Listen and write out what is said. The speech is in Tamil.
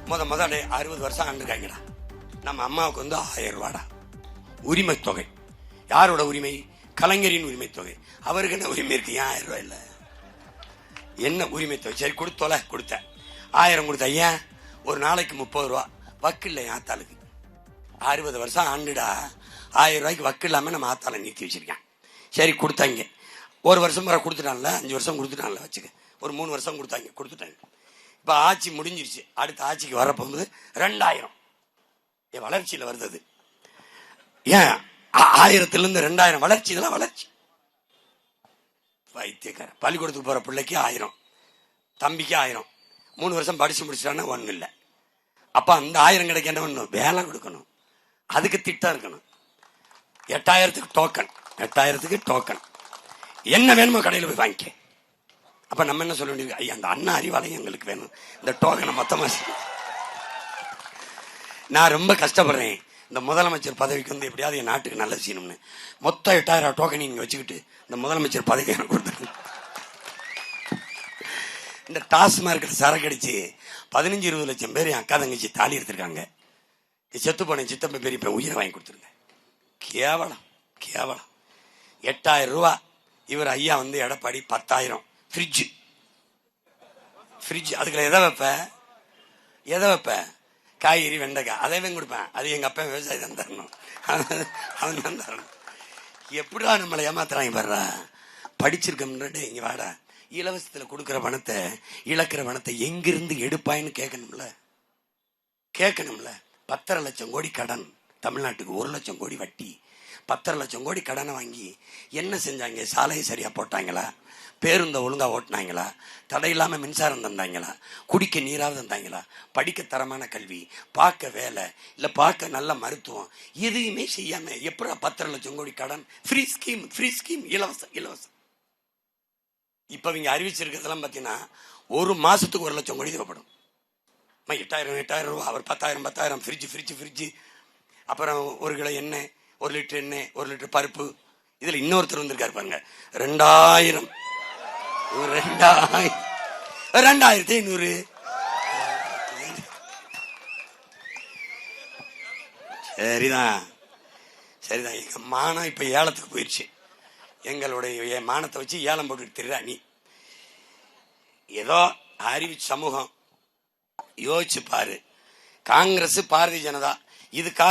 முத 60 வருஷம் ஆண்டுருக்காங்கடா. நம்ம அம்மாவுக்கு வந்து 1000 ரூபாடா உரிமை தொகை. யாரோட உரிமை? கலைஞரின் உரிமை தொகை. அவருக்கு என்ன உரிமை இருக்கு? 1000 ரூபாய் இல்ல, என்ன உரிமை தொகை? சரி கொடுத்தோல, கொடுத்தேன். 1000 கொடுத்த. ஏன்? ஒரு நாளைக்கு 30 ரூபா வக்கு இல்லை என் ஆத்தாளுக்கு. 60 வருஷம் ஆண்டுடா, 1000 ரூபாய்க்கு வக்கு இல்லாம நம்ம ஆத்தால நீக்கி வச்சிருக்கேன். சரி கொடுத்தாங்க. ஒரு வருஷம் வர கொடுத்துட்டான்ல, 5 வருஷம் கொடுத்துட்டான்ல வச்சுக்க, ஒரு 3 வருஷம் கொடுத்தாங்க, கொடுத்துட்டாங்க. இப்ப ஆட்சி முடிஞ்சிருச்சு. அடுத்த ஆட்சிக்கு வரப்போகுது 2000. என் வளர்ச்சியில வருது. ஏன் 1000ல இருந்து 2000 வளர்ச்சி? இதெல்லாம் வளர்ச்சி. வைத்தியக்கார பள்ளிக்கூடத்துக்கு போற பிள்ளைக்கு 1000, தம்பிக்கு 1000. 3 வருஷம் படிச்சு முடிச்சிட்டான்னா ஒண்ணு இல்லை. அப்ப அந்த 1000 கிடைக்க என்ன பண்ணணும்? வேலை கொடுக்கணும், அதுக்கு திட்டம் இருக்கணும். 8000க்கு டோக்கன், 8000க்கு டோக்கன். என்ன வேணுமோ கடையில் போய் வாங்கிக்க. அப்ப நம்ம என்ன சொல்ல வேண்டியது? ஐயா அந்த அண்ணா அறிவாலயம் எங்களுக்கு வேணும், இந்த டோக்கனை மொத்தமா. நான் ரொம்ப கஷ்டப்படுறேன் இந்த முதலமைச்சர் பதவிக்கு வந்து எப்படியாவது என் நாட்டுக்கு நல்லது செய்யணும்னு. மொத்தம் 8000 டோக்கன் நீங்க வச்சுக்கிட்டு இந்த முதலமைச்சர் பதவி எனக்கு கொடுத்துருங்க. இந்த டாஸ்மார்க் சரக்கு அடிச்சு 15-20 லட்சம் பேர் என் அக்கா தங்கச்சி தாலி எடுத்திருக்காங்க. செத்து போன சித்தப்ப பெரிய உயிரை வாங்கி கொடுத்துருங்க. கேவலம், கேவலம். 8000 ரூபா. இவர் ஐயா வந்து எடப்பாடி 10,000. ஃப்ரிட்ஜ், அதுக்குள்ள எதை வைப்ப? எதை வைப்ப? காய்கறி, வெண்டைக்காய், அதைவே கொடுப்பேன். அது எங்க அப்பா விவசாயி தான் தரணும், அவன் தான் தரணும். எப்படா நம்மளை ஏமாத்துறாங்க பாடுறா. படிச்சிருக்கோம்னு இங்க வாடா, இலவசத்துல கொடுக்குற பணத்தை, இழக்கிற பணத்தை எங்கிருந்து எடுப்பாயின்னு கேட்கணும்ல. 10,500,000 கோடி கடன் தமிழ்நாட்டுக்கு, 1 லட்சம் கோடி வட்டி, 10,500,000 கோடி கடனை வாங்கி என்ன செஞ்சாங்க? சாலையை சரியா போட்டாங்களா? பேருந்தை ஒழுங்கா ஓட்டினாங்களா? தடையில்லாம மின்சாரம் தந்தாங்களா? குடிக்க நீராவது தந்தாங்களா? படிக்க தரமான கல்வி, பார்க்க வேலை, இல்ல பார்க்க நல்ல மருத்துவம், எதையுமே செய்யாம எப்படா 10,500,000 கோடி கடன்? ஃப்ரீ ஸ்கீம், இலவசம். இப்ப இங்க அறிவிச்சிருக்கிறதெல்லாம் பாத்தீங்கன்னா ஒரு மாசத்துக்கு 1 லட்சம் கோடி தேவைப்படும். 8,000 ரூபாய். அவர் 10,000 ஃப்ரிட்ஜ். அப்புறம் 1 கிலோ எண்ணெய், 1 லிட்டர் எண்ணெய், 1 லிட்டர் பருப்பு. இதுல இன்னொருத்தர் வந்திருக்காரு பாருங்க, 2,000, 2,500. சரிதான். எங்க மானம் இப்ப ஏலத்துக்கு போயிடுச்சு. எங்களுடைய மானத்தை வச்சு ஏலம் போட்டு தெரியா நீ? ஏதோ அறிவு சமூகம் யோசிச்சு பாரு. காங்கிரஸ், பாரதிய ஜனதா இது